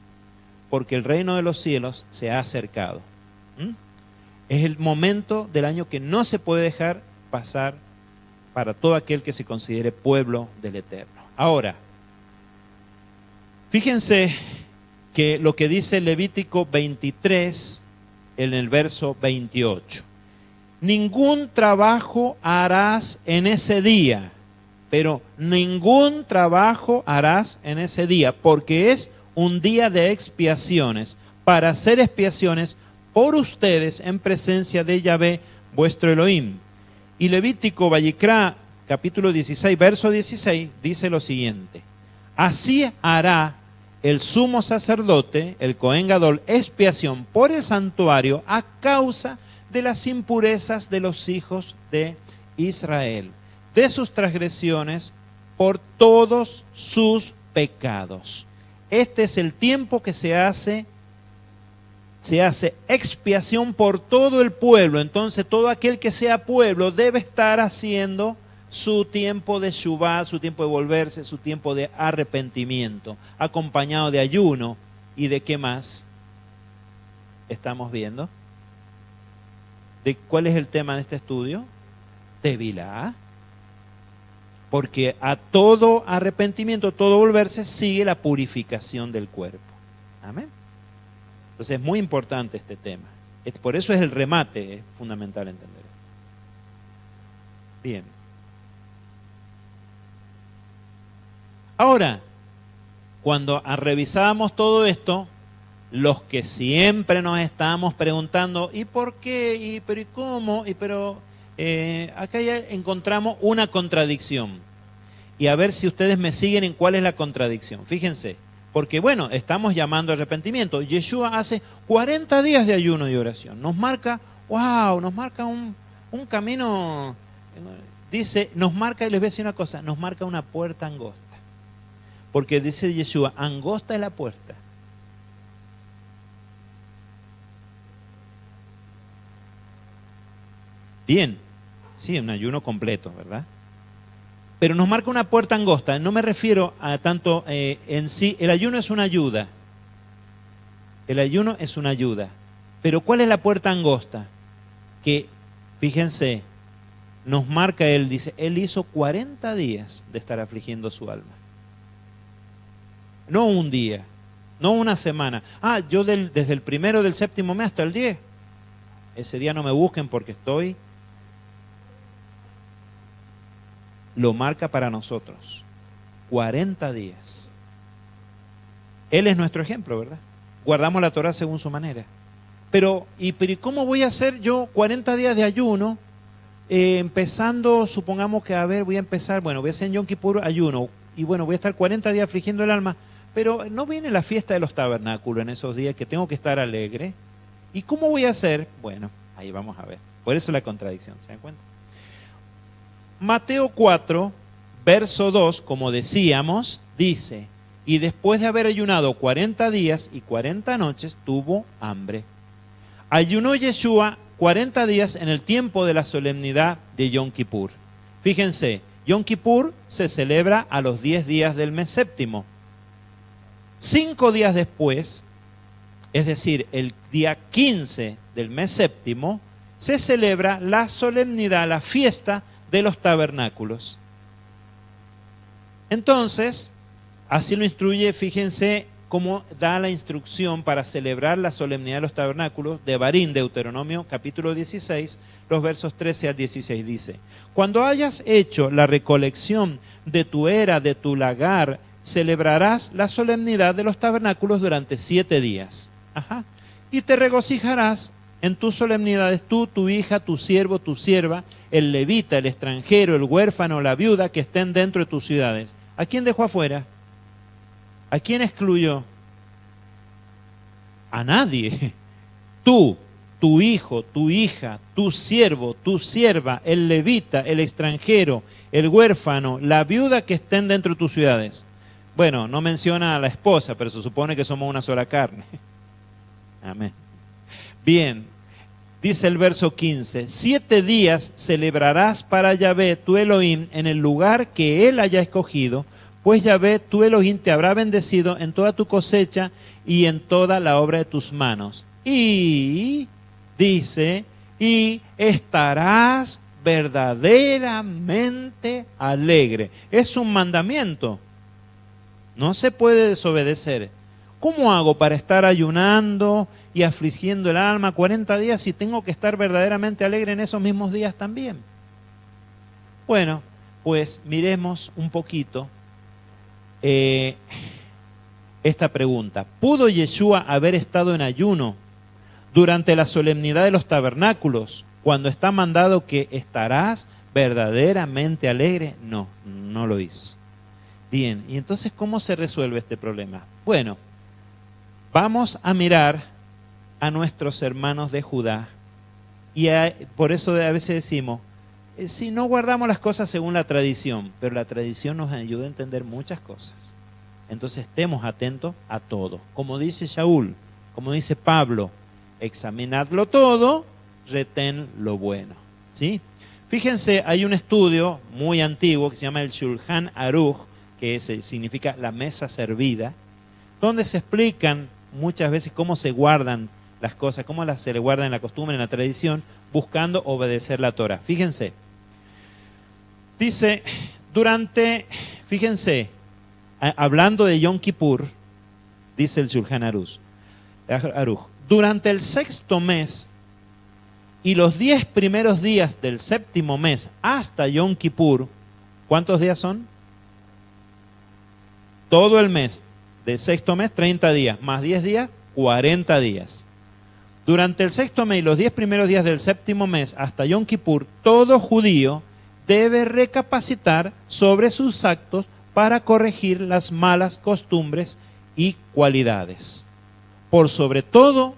porque el reino de los cielos se ha acercado. Es el momento del año que no se puede dejar pasar para todo aquel que se considere pueblo del Eterno. Ahora, fíjense que lo que dice Levítico 23 en el verso 28. Ningún trabajo harás en ese día, pero ningún trabajo harás en ese día, porque es un día de expiaciones, para hacer expiaciones por ustedes en presencia de Yahvé, vuestro Elohim. Y Levítico, Vayikra, capítulo 16, verso 16, dice lo siguiente. Así hará el sumo sacerdote, el Cohen Gadol, expiación por el santuario a causa de las impurezas de los hijos de Israel, de sus transgresiones, por todos sus pecados. Este es el tiempo que se hace expiación por todo el pueblo. Entonces todo aquel que sea pueblo debe estar haciendo su tiempo de shuvá, su tiempo de volverse, su tiempo de arrepentimiento, acompañado de ayuno. ¿Y de qué más estamos viendo? ¿De cuál es el tema de este estudio? Tevilá. Porque a todo arrepentimiento, todo volverse, sigue la purificación del cuerpo. Amén. Entonces es muy importante este tema. Por eso es el remate, es fundamental entender. Bien. Ahora, cuando revisábamos todo esto, los que siempre nos estábamos preguntando, ¿y por qué? ¿Y pero y cómo? Acá ya encontramos una contradicción. Y a ver si ustedes me siguen en cuál es la contradicción. Fíjense, porque bueno, estamos llamando al arrepentimiento. Yeshua hace 40 días de ayuno y oración. Nos marca, wow, nos marca un camino, dice, nos marca, y les voy a decir una cosa, nos marca una puerta angosta. Porque dice Yeshua, angosta es la puerta. Bien, sí, un ayuno completo, ¿verdad? Pero nos marca una puerta angosta. No me refiero a tanto en sí. El ayuno es una ayuda. El ayuno es una ayuda. Pero ¿cuál es la puerta angosta? Que, fíjense, nos marca él, dice, él hizo 40 días de estar afligiendo su alma. No un día, no una semana. Yo desde el 1 del 7º mes hasta el 10. Ese día no me busquen porque estoy. Lo marca para nosotros. 40 días. Él es nuestro ejemplo, ¿verdad? Guardamos la Torah según su manera. Pero ¿y cómo voy a hacer yo 40 días de ayuno? Empezando, supongamos que, voy a empezar, voy a hacer en Yom Kippur ayuno. Y voy a estar 40 días afligiendo el alma. Pero no viene la fiesta de los tabernáculos en esos días que tengo que estar alegre. ¿Y cómo voy a hacer? Bueno, ahí vamos a ver. Por eso la contradicción, ¿se dan cuenta? Mateo 4, verso 2, como decíamos, dice, y después de haber ayunado 40 días y 40 noches, tuvo hambre. Ayunó Yeshua 40 días en el tiempo de la solemnidad de Yom Kippur. Fíjense, Yom Kippur se celebra a los 10 días del mes séptimo. 5 días después, es decir, el día 15 del mes séptimo, se celebra la solemnidad, la fiesta de los tabernáculos. Entonces, así lo instruye, fíjense cómo da la instrucción para celebrar la solemnidad de los tabernáculos, de Devarim, Deuteronomio capítulo 16, los versos 13 al 16 dice, cuando hayas hecho la recolección de tu era, de tu lagar, celebrarás la solemnidad de los tabernáculos durante 7 días. Y te regocijarás en tus solemnidades tú, tu hija, tu siervo, tu sierva, el levita, el extranjero, el huérfano, la viuda que estén dentro de tus ciudades. ¿A quién dejó afuera? ¿A quién excluyó? A nadie. Tú, tu hijo, tu hija, tu siervo, tu sierva, el levita, el extranjero, el huérfano, la viuda que estén dentro de tus ciudades. Bueno, no menciona a la esposa, pero se supone que somos una sola carne. Amén. Bien, dice el verso 15, 7 días celebrarás para Yahvé tu Elohim en el lugar que él haya escogido, pues Yahvé tu Elohim te habrá bendecido en toda tu cosecha y en toda la obra de tus manos. Y, dice, y estarás verdaderamente alegre. Es un mandamiento. No se puede desobedecer. ¿Cómo hago para estar ayunando y afligiendo el alma 40 días si tengo que estar verdaderamente alegre en esos mismos días también? Bueno, pues miremos un poquito esta pregunta. ¿Pudo Yeshua haber estado en ayuno durante la solemnidad de los tabernáculos cuando está mandado que estarás verdaderamente alegre? No, no lo hizo. Bien, ¿y entonces cómo se resuelve este problema? Bueno, vamos a mirar a nuestros hermanos de Judá y por eso a veces decimos, si no guardamos las cosas según la tradición, pero la tradición nos ayuda a entender muchas cosas. Entonces estemos atentos a todo. Como dice Shaul, como dice Pablo, examinadlo todo, retén lo bueno. ¿Sí? Fíjense, hay un estudio muy antiguo que se llama el Shulchan Aruch, que significa la mesa servida, donde se explican muchas veces cómo se guardan las cosas, cómo se le guardan en la costumbre, en la tradición, buscando obedecer la Torah. Fíjense, dice, fíjense, hablando de Yom Kippur, dice el Shulchan Aruch, durante el 6º mes y los 10 primeros días del 7º mes hasta Yom Kippur, ¿cuántos días son? Todo el mes del 6º mes, 30 días, más 10 días, 40 días. Durante el 6º mes y los 10 primeros días del 7º mes hasta Yom Kippur, todo judío debe recapacitar sobre sus actos para corregir las malas costumbres y cualidades. Por sobre todo,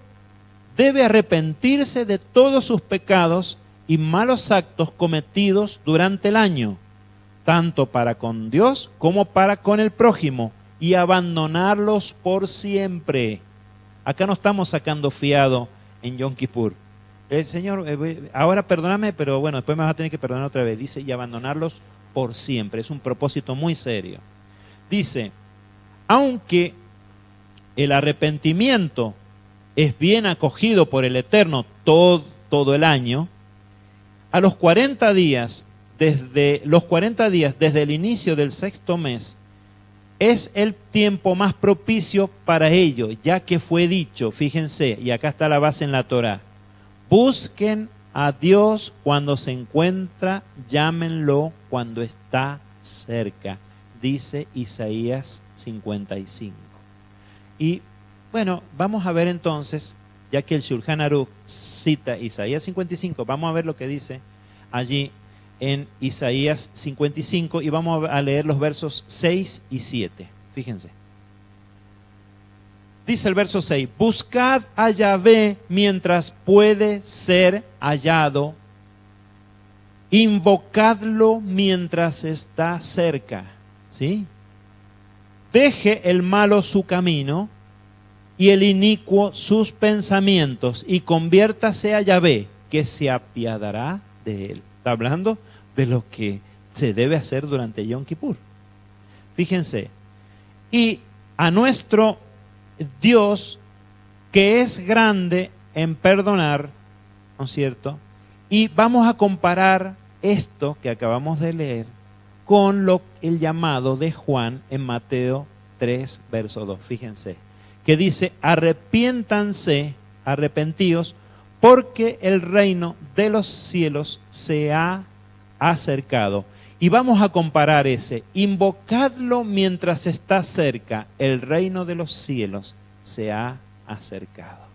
debe arrepentirse de todos sus pecados y malos actos cometidos durante el año, tanto para con Dios como para con el prójimo, y abandonarlos por siempre. Acá no estamos sacando fiado en Yom Kippur. El Señor, ahora perdóname, pero bueno, después me vas a tener que perdonar otra vez. Dice, y abandonarlos por siempre. Es un propósito muy serio. Dice, aunque el arrepentimiento es bien acogido por el Eterno todo el año, a los 40 días, desde el inicio del sexto mes, es el tiempo más propicio para ello, ya que fue dicho, fíjense, y acá está la base en la Torá, busquen a Dios cuando se encuentra, llámenlo cuando está cerca, dice Isaías 55. Y bueno, vamos a ver entonces, ya que el Shulchan Aruch cita Isaías 55, vamos a ver lo que dice allí en Isaías 55 y vamos a leer los versos 6 y 7. Fíjense. Dice el verso 6, buscad a Yahvé mientras puede ser hallado, invocadlo mientras está cerca. ¿Sí? Deje el malo su camino y el inicuo sus pensamientos y conviértase a Yahvé, que se apiadará de él. Está hablando de lo que se debe hacer durante Yom Kippur. Fíjense, y a nuestro Dios, que es grande en perdonar, ¿no es cierto? Y vamos a comparar esto que acabamos de leer con el llamado de Juan en Mateo 3, verso 2. Fíjense, que dice, arrepiéntanse, arrepentíos, porque el reino de los cielos se ha acercado. Y vamos a comparar ese, invocadlo mientras está cerca, el reino de los cielos se ha acercado.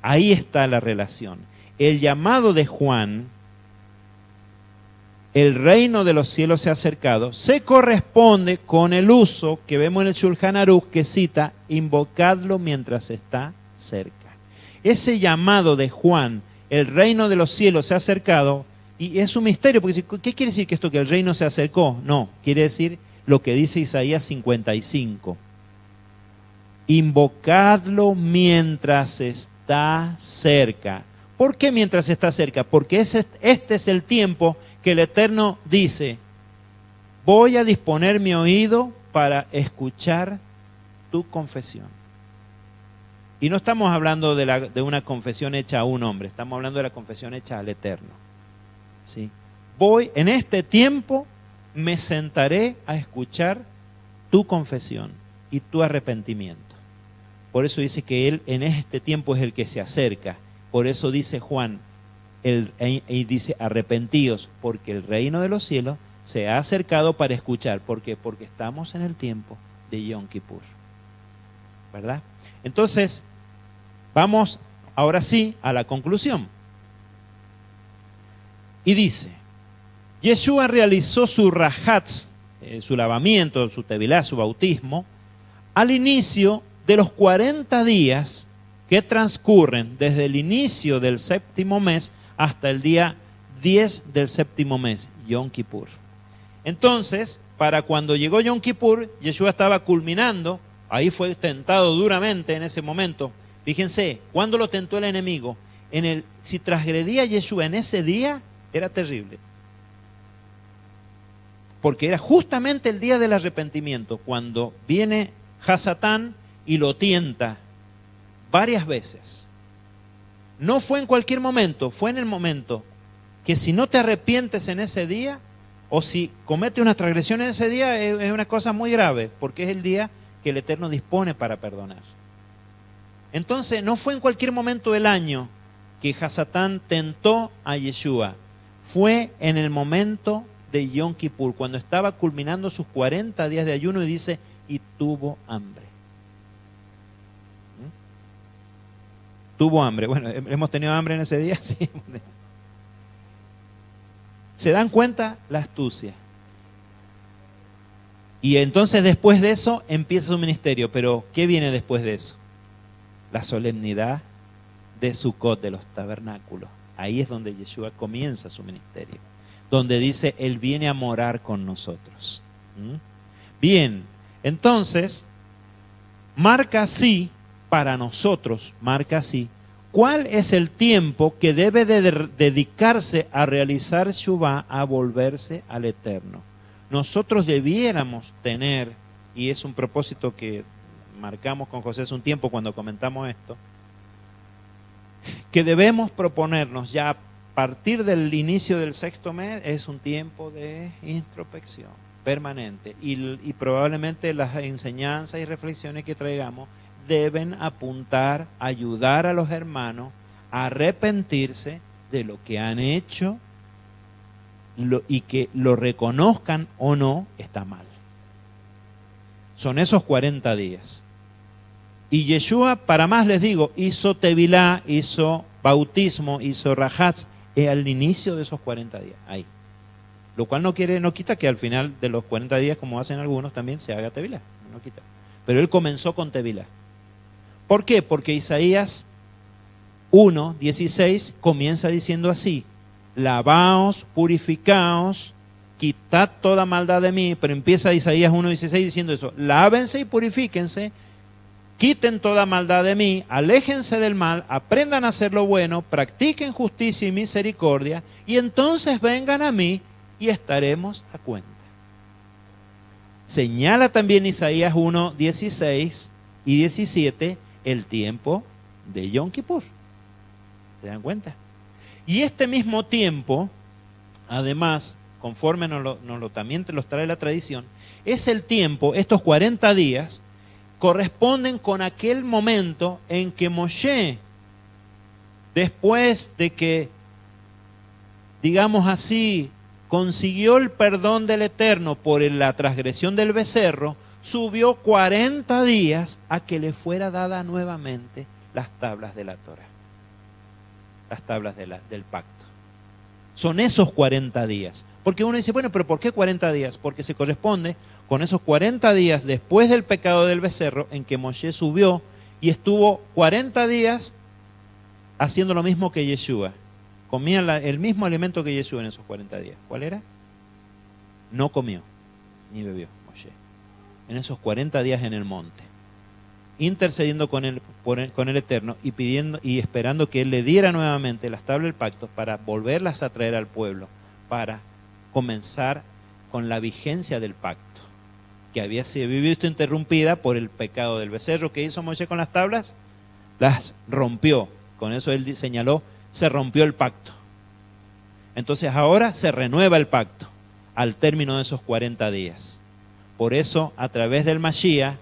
Ahí está la relación. El llamado de Juan, el reino de los cielos se ha acercado, se corresponde con el uso que vemos en el Shulchan Aruch que cita, invocadlo mientras está cerca. Ese llamado de Juan, el reino de los cielos se ha acercado, y es un misterio, porque ¿qué quiere decir que esto que el reino se acercó? No, quiere decir lo que dice Isaías 55. Invocadlo mientras está cerca. ¿Por qué mientras está cerca? Porque este es el tiempo que el Eterno dice, voy a disponer mi oído para escuchar tu confesión. Y no estamos hablando de una confesión hecha a un hombre, estamos hablando de la confesión hecha al Eterno. ¿Sí? En este tiempo me sentaré a escuchar tu confesión y tu arrepentimiento. Por eso dice que Él en este tiempo es el que se acerca. Por eso dice Juan, y dice arrepentíos, porque el reino de los cielos se ha acercado para escuchar. ¿Por qué? Porque estamos en el tiempo de Yom Kippur. ¿Verdad? Entonces, vamos ahora sí a la conclusión. Y dice, Yeshua realizó su rajatz, su lavamiento, su tevilá, su bautismo, al inicio de los 40 días que transcurren desde el inicio del séptimo mes hasta el día 10 del séptimo mes, Yom Kippur. Entonces, para cuando llegó Yom Kippur, Yeshua estaba culminando, ahí fue tentado duramente en ese momento. Fíjense, ¿cuándo lo tentó el enemigo? Si transgredía Yeshua en ese día, era terrible. Porque era justamente el día del arrepentimiento, cuando viene Hasatán y lo tienta varias veces. No fue en cualquier momento, fue en el momento que si no te arrepientes en ese día, o si cometes una transgresión en ese día, es una cosa muy grave, porque es el día que el Eterno dispone para perdonar. Entonces, no fue en cualquier momento del año que Hasatán tentó a Yeshua. Fue en el momento de Yom Kippur, cuando estaba culminando sus 40 días de ayuno y dice, y tuvo hambre. Tuvo hambre. Bueno, ¿hemos tenido hambre en ese día? Sí. ¿Se dan cuenta? La astucia. Y entonces después de eso empieza su ministerio. Pero ¿qué viene después de eso? La solemnidad de Sukkot, de los tabernáculos. Ahí es donde Yeshua comienza su ministerio. Donde dice, Él viene a morar con nosotros. Bien, entonces, marca así, para nosotros, marca así, ¿Cuál es el tiempo que debe de dedicarse a realizar Teshuvá, a volverse al Eterno? Nosotros debiéramos tener, y es un propósito que marcamos con José hace un tiempo cuando comentamos esto, que debemos proponernos ya a partir del inicio del sexto mes, es un tiempo de introspección permanente, y probablemente las enseñanzas y reflexiones que traigamos deben apuntar a ayudar a los hermanos a arrepentirse de lo que han hecho y que lo reconozcan o no, está mal. Son esos 40 días. Y Yeshua, para más les digo, hizo tevilá, hizo bautismo, hizo rajatz al inicio de esos 40 días, ahí. Lo cual no quita que al final de los 40 días, como hacen algunos, también se haga tevilá, no quita. Pero él comenzó con tevilá. ¿Por qué? Porque Isaías 1:16 comienza diciendo así: lavaos, purificaos, quitad toda maldad de mí. Pero empieza Isaías 1:16 diciendo eso: lávense y purifíquense, quiten toda maldad de mí, aléjense del mal, aprendan a hacer lo bueno, practiquen justicia y misericordia, y entonces vengan a mí y estaremos a cuenta. Señala también Isaías 1:16 y 17 el tiempo de Yom Kippur. ¿Se dan cuenta? Y este mismo tiempo, además, conforme también te los trae la tradición, es el tiempo, estos 40 días, corresponden con aquel momento en que Moshe, después de que, digamos así, consiguió el perdón del Eterno por la transgresión del becerro, subió 40 días a que le fuera dada nuevamente las tablas de la Torá, las tablas del pacto. Son esos 40 días. Porque uno dice, bueno, pero ¿por qué 40 días? Porque se corresponde con esos 40 días después del pecado del becerro en que Moshe subió y estuvo 40 días haciendo lo mismo que Yeshua. Comía el mismo alimento que Yeshua en esos 40 días. ¿Cuál era? No comió ni bebió Moshe en esos 40 días en el monte, intercediendo con el Eterno y pidiendo y esperando que Él le diera nuevamente las tablas del pacto para volverlas a traer al pueblo, para comenzar con la vigencia del pacto, que había sido visto interrumpida por el pecado del becerro. ¿Qué hizo Moshe con las tablas? Las rompió. Con eso él señaló, se rompió el pacto. Entonces ahora se renueva el pacto al término de esos 40 días. Por eso, a través del Mashiach,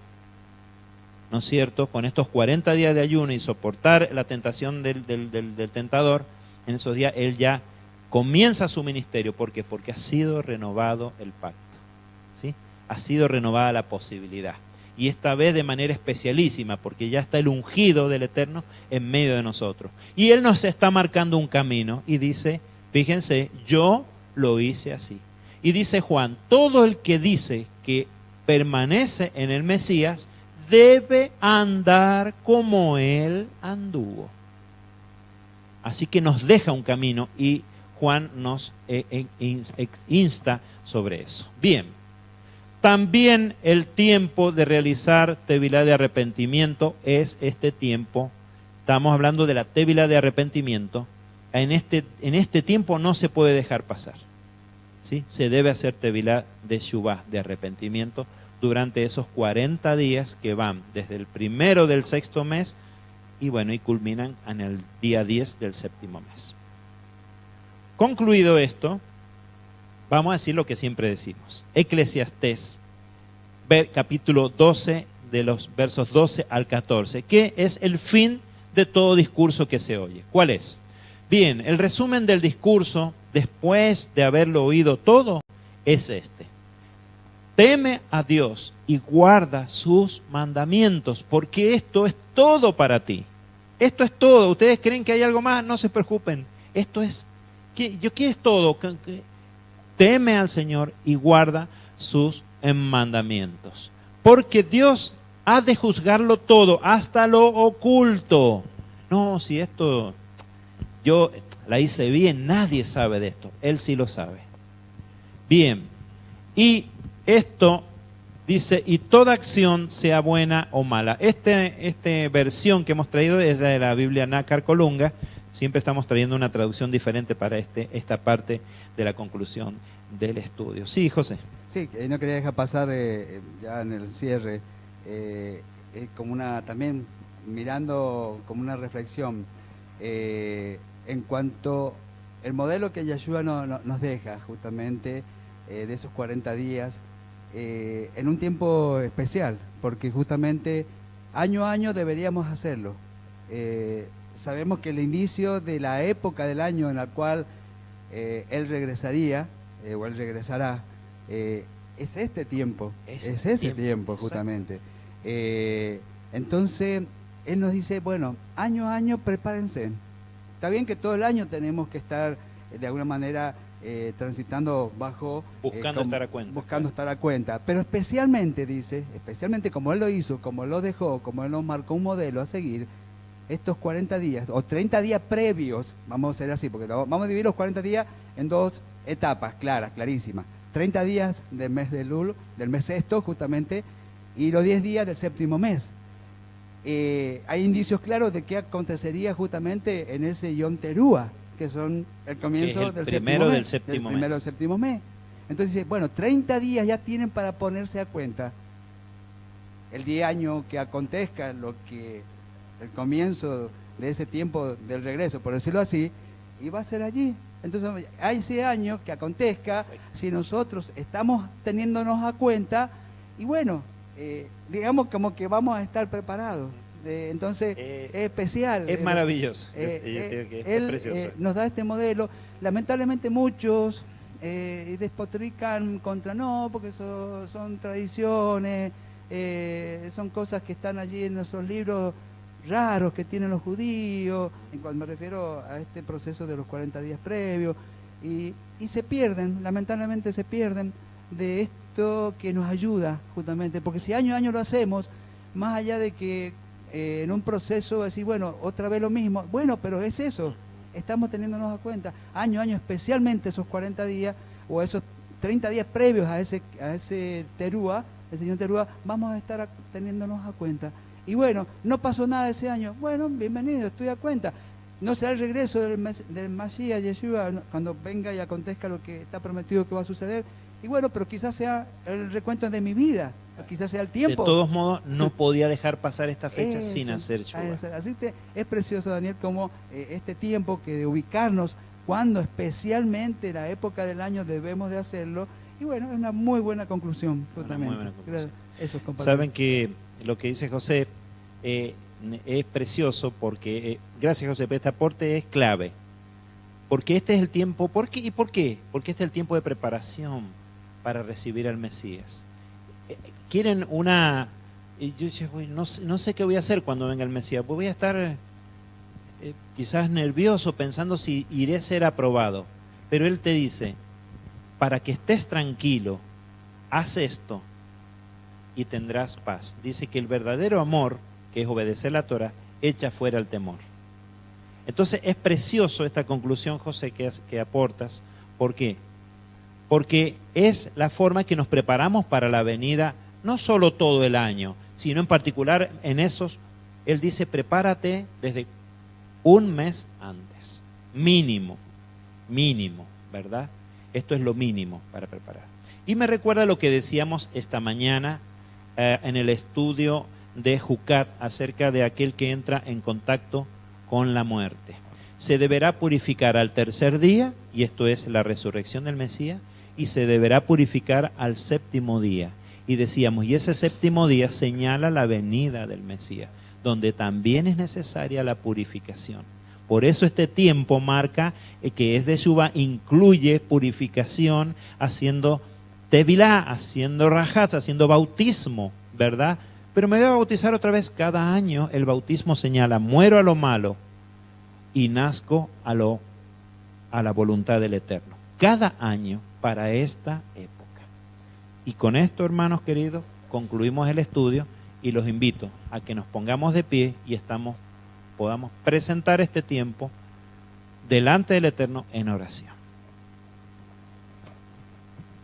¿no es cierto?, con estos 40 días de ayuno y soportar la tentación del tentador, en esos días él ya comienza su ministerio. ¿Por qué? Porque ha sido renovado el pacto, ¿sí? Ha sido renovada la posibilidad. Y esta vez de manera especialísima, porque ya está el ungido del Eterno en medio de nosotros. Y Él nos está marcando un camino y dice, fíjense, yo lo hice así. Y dice Juan, todo el que dice que permanece en el Mesías debe andar como Él anduvo. Así que nos deja un camino y Juan nos insta sobre eso. Bien, también el tiempo de realizar tevilá de arrepentimiento es este tiempo. Estamos hablando de la tevilá de arrepentimiento. En este tiempo no se puede dejar pasar, ¿sí? Se debe hacer tevilá de Teshuvá, de arrepentimiento, durante esos 40 días que van desde el primero del sexto mes y culminan en el día 10 del séptimo mes. Concluido esto, vamos a decir lo que siempre decimos. Eclesiastés, capítulo 12, de los versos 12 al 14, que es el fin de todo discurso que se oye. ¿Cuál es? Bien, el resumen del discurso, después de haberlo oído todo, es este: teme a Dios y guarda sus mandamientos, porque esto es todo para ti. Esto es todo. ¿Ustedes creen que hay algo más? No se preocupen. Esto es, ¿qué es todo? Teme al Señor y guarda sus mandamientos. Porque Dios ha de juzgarlo todo, hasta lo oculto. No, si esto yo la hice bien, nadie sabe de esto. Él sí lo sabe. Bien, y esto Dice, y toda acción, sea buena o mala. Esta versión que hemos traído es de la Biblia Nácar Colunga. Siempre estamos trayendo una traducción diferente para esta parte de la conclusión del estudio. Sí, José. Sí, no quería dejar pasar ya en el cierre, como también mirando como una reflexión en cuanto el modelo que Yeshua nos deja justamente de esos 40 días, en un tiempo especial, porque justamente año a año deberíamos hacerlo. Sabemos que el inicio de la época del año en la cual Él regresaría, o Él regresará, es este tiempo, es ese tiempo justamente. Entonces, Él nos dice, bueno, año a año prepárense. Está bien que todo el año tenemos que estar de alguna manera transitando bajo... Buscando estar a cuenta. Buscando estar a cuenta. Pero especialmente, dice, especialmente como Él lo hizo, como Él lo dejó, como Él nos marcó un modelo a seguir, estos 40 días, o 30 días previos, vamos a hacer así, porque vamos a dividir los 40 días en dos etapas, clarísimas. 30 días del mes de Elul, del mes sexto, justamente, y los 10 días del séptimo mes. Hay indicios claros de qué acontecería justamente en ese Yom Teruah, que son el comienzo del primero del séptimo mes. Entonces dice, bueno, 30 días ya tienen para ponerse a cuenta el día año que acontezca el comienzo de ese tiempo del regreso, por decirlo así, y va a ser allí. Entonces, a ese año que acontezca, si nosotros estamos teniéndonos a cuenta, y bueno, digamos como que vamos a estar preparados. Entonces, es especial. Es maravilloso. Él precioso. nos da este modelo. Lamentablemente muchos despotrican contra porque son tradiciones, son cosas que están allí en esos libros raros que tienen los judíos, en cuanto me refiero a este proceso de los 40 días previos, y se pierden, lamentablemente se pierden de esto que nos ayuda justamente, porque si año a año lo hacemos, más allá de que en un proceso decir, bueno, otra vez lo mismo, bueno, pero es eso, estamos teniéndonos a cuenta, año a año, especialmente esos 40 días, o esos 30 días previos a ese Teruah, el Señor Teruah, vamos a estar teniéndonos a cuenta. Y bueno, no pasó nada ese año. Bueno, bienvenido, estoy a cuenta. No será el regreso del Mashiach, Yeshua, cuando venga y acontezca lo que está prometido que va a suceder. Y bueno, pero quizás sea el recuento de mi vida, quizás sea el tiempo. De todos modos, no podía dejar pasar esta fecha sin hacer Shuvah. Así que es precioso, Daniel, como este tiempo que de ubicarnos, cuando especialmente la época del año debemos de hacerlo. Y bueno, es una muy buena conclusión. Una muy buena conclusión. Eso es Saben que lo que dice José es precioso porque, gracias José, este aporte es clave. Porque este es el tiempo, ¿por qué? Porque este es el tiempo de preparación para recibir al Mesías. Quieren yo decía, no sé qué voy a hacer cuando venga el Mesías, pues voy a estar quizás nervioso pensando si iré a ser aprobado. Pero Él te dice, para que estés tranquilo, haz esto y tendrás paz. Dice que el verdadero amor, que es obedecer la Torah, echa fuera el temor. Entonces es precioso esta conclusión, José, que aportas. ¿Por qué? Porque es la forma que nos preparamos para la venida, no solo todo el año, sino en particular en esos, Él dice, prepárate desde un mes antes, mínimo, ¿verdad? Esto es lo mínimo para preparar. Y me recuerda lo que decíamos esta mañana en el estudio de Jucat acerca de aquel que entra en contacto con la muerte. Se deberá purificar al tercer día, y esto es la resurrección del Mesías, y se deberá purificar al séptimo día. Y decíamos, y ese séptimo día señala la venida del Mesías, donde también es necesaria la purificación. Por eso este tiempo marca que es de Shuvah, incluye purificación, haciendo tevilá, haciendo rajaz, haciendo bautismo, ¿verdad? Pero me voy a bautizar otra vez. Cada año el bautismo señala, muero a lo malo y nazco a la voluntad del Eterno. Cada año para esta época. Y con esto, hermanos queridos, concluimos el estudio y los invito a que nos pongamos de pie y podamos presentar este tiempo delante del Eterno en oración.